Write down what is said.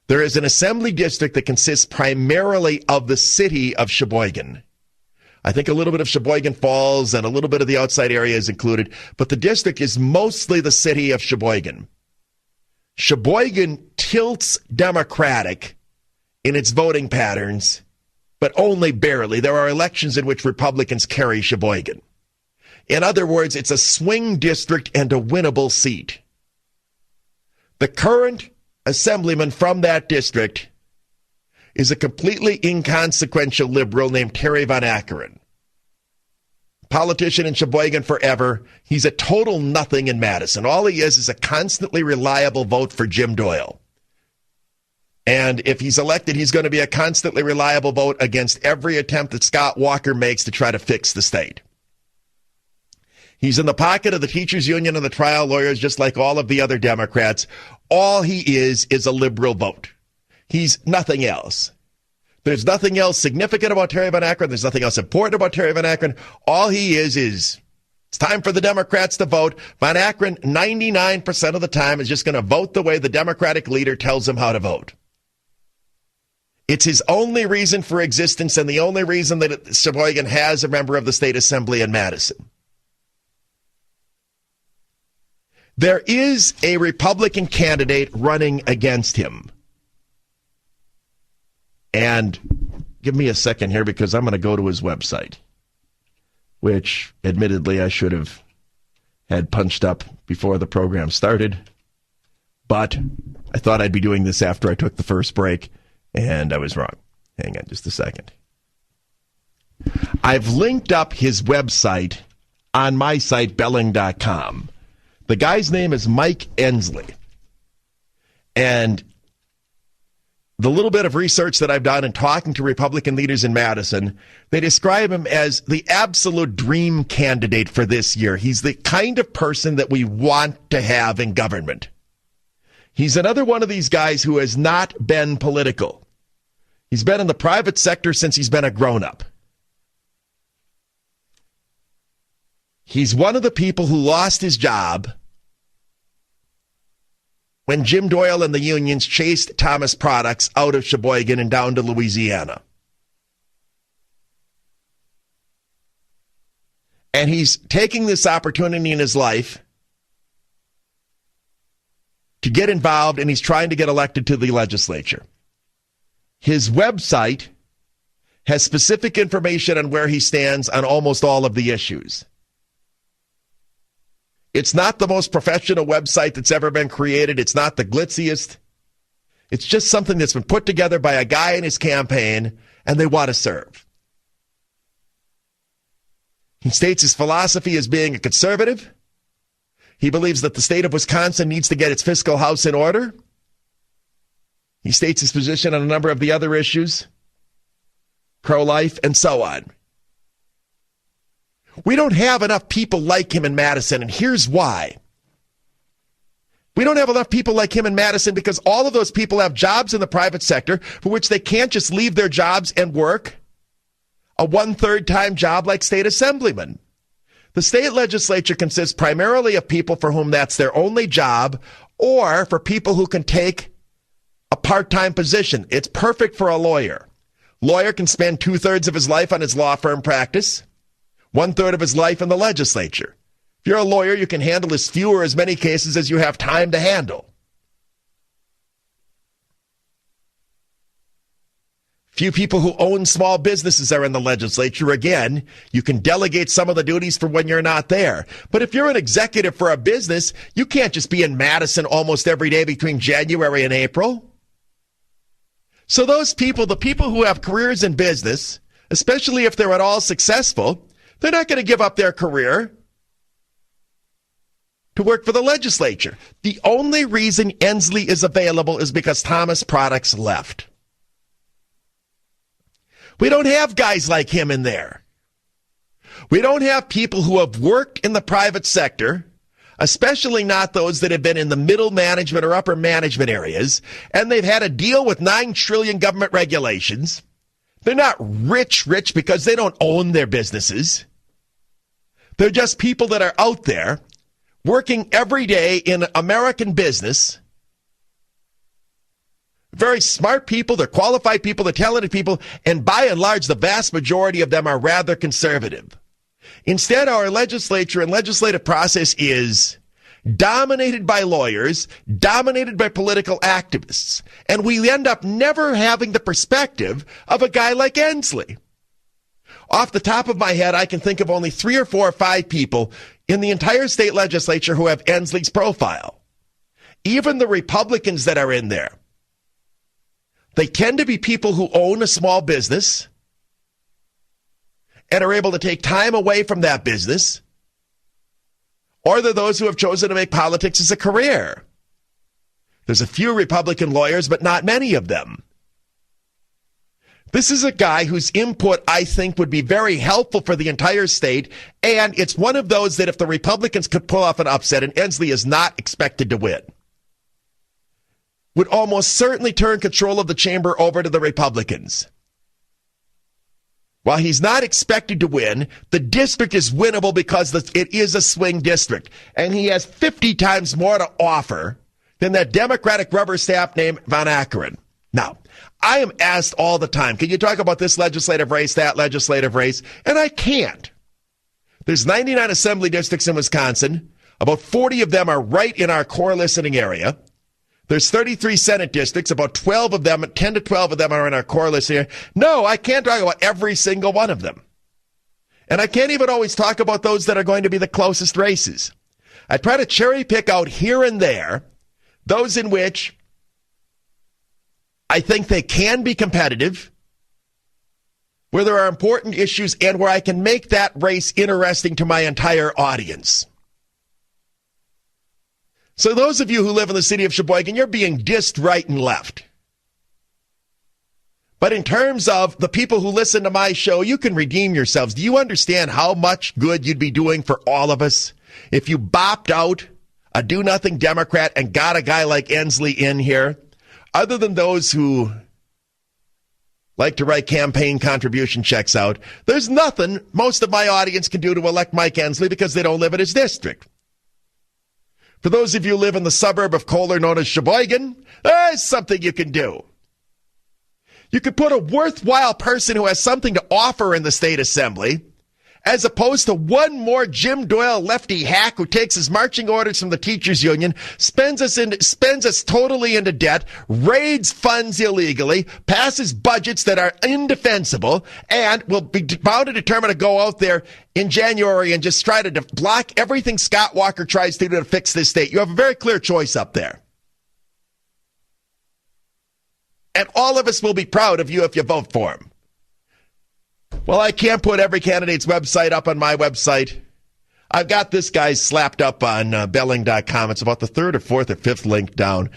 There is an assembly district that consists primarily of the city of Sheboygan. I think a little bit of Sheboygan Falls and a little bit of the outside area is included, but the district is mostly the city of Sheboygan. Sheboygan tilts Democratic in its voting patterns, but only barely. There are elections in which Republicans carry Sheboygan. In other words, it's a swing district and a winnable seat. The current assemblyman from that district is a completely inconsequential liberal named Terry Van Akkeren. Politician in Sheboygan forever. He's a total nothing in Madison. All he is a constantly reliable vote for Jim Doyle. And if he's elected, he's going to be a constantly reliable vote against every attempt that Scott Walker makes to try to fix the state. He's in the pocket of the teachers union and the trial lawyers, just like all of the other Democrats. All he is a liberal vote. He's nothing else. There's nothing else significant about Terry Van Akkeren. There's nothing else important about Terry Van Akkeren. All he is it's time for the Democrats to vote. Van Akkeren, 99% of the time, is just going to vote the way the Democratic leader tells him how to vote. It's his only reason for existence and the only reason that Sheboygan has a member of the state assembly in Madison. There is a Republican candidate running against him. And give me a second here because I'm going to go to his website, which admittedly I should have had punched up before the program started. But I thought I'd be doing this after I took the first break, and I was wrong. Hang on just a second. I've linked up his website on my site, Belling.com. The guy's name is Mike Endsley. And the little bit of research that I've done in talking to Republican leaders in Madison, they describe him as the absolute dream candidate for this year. He's the kind of person that we want to have in government. He's another one of these guys who has not been political. He's been in the private sector since he's been a grown-up. He's one of the people who lost his job when Jim Doyle and the unions chased Thomas Products out of Sheboygan and down to Louisiana. And he's taking this opportunity in his life to get involved, and he's trying to get elected to the legislature. His website has specific information on where he stands on almost all of the issues. It's not the most professional website that's ever been created. It's not the glitziest. It's just something that's been put together by a guy in his campaign, and they want to serve. He states his philosophy as being a conservative. He believes that the state of Wisconsin needs to get its fiscal house in order. He states his position on a number of the other issues, pro-life, and so on. We don't have enough people like him in Madison, and here's why. We don't have enough people like him in Madison because all of those people have jobs in the private sector for which they can't just leave their jobs and work a one-third time job like state assemblyman. The state legislature consists primarily of people for whom that's their only job or for people who can take a part-time position. It's perfect for a lawyer. Lawyer can spend 2/3 of his life on his law firm practice, 1/3 of his life in the legislature. If you're a lawyer, you can handle as few or as many cases as you have time to handle. Few people who own small businesses are in the legislature. Again, you can delegate some of the duties for when you're not there. But if you're an executive for a business, you can't just be in Madison almost every day between January and April. So those people, the people who have careers in business, especially if they're at all successful, they're not going to give up their career to work for the legislature. The only reason Endsley is available is because Thomas Products left. We don't have guys like him in there. We don't have people who have worked in the private sector, especially not those that have been in the middle management or upper management areas, and they've had to deal with 9 trillion government regulations. They're not rich because they don't own their businesses. They're just people that are out there working every day in American business, very smart people, they're qualified people, they're talented people, and by and large, the vast majority of them are rather conservative. Instead, our legislature and legislative process is dominated by lawyers, dominated by political activists, and we end up never having the perspective of a guy like Endsley. Off the top of my head, I can think of only 3 or 4 or 5 people in the entire state legislature who have Endsley's profile. Even the Republicans that are in there, they tend to be people who own a small business and are able to take time away from that business, or they're those who have chosen to make politics as a career. There's a few Republican lawyers, but not many of them. This is a guy whose input, I think, would be very helpful for the entire state, and it's one of those that if the Republicans could pull off an upset, and Endsley is not expected to win, would almost certainly turn control of the chamber over to the Republicans. While he's not expected to win, the district is winnable because it is a swing district, and he has 50 times more to offer than that Democratic rubber stamp named Van Akkeren. Now, I am asked all the time, can you talk about this legislative race, that legislative race? And I can't. There's 99 assembly districts in Wisconsin. About 40 of them are right in our core listening area. There's 33 Senate districts. About 12 of them, 10 to 12 of them are in our core listening area. No, I can't talk about every single one of them. And I can't even always talk about those that are going to be the closest races. I try to cherry pick out here and there those in which I think they can be competitive, where there are important issues, and where I can make that race interesting to my entire audience. So those of you who live in the city of Sheboygan, you're being dissed right and left. But in terms of the people who listen to my show, you can redeem yourselves. Do you understand how much good you'd be doing for all of us if you bopped out a do-nothing Democrat and got a guy like Endsley in here? Other than those who like to write campaign contribution checks out, there's nothing most of my audience can do to elect Mike Endsley because they don't live in his district. For those of you who live in the suburb of Kohler known as Sheboygan, there's something you can do. You could put a worthwhile person who has something to offer in the state assembly, as opposed to one more Jim Doyle lefty hack who takes his marching orders from the teachers union, spends us totally into debt, raids funds illegally, passes budgets that are indefensible, and will be bound and determined to go out there in January and just try to block everything Scott Walker tries to do to fix this state. You have a very clear choice up there. And all of us will be proud of you if you vote for him. Well, I can't put every candidate's website up on my website. I've got this guy slapped up on Belling.com. It's about the 3rd or 4th or 5th link down.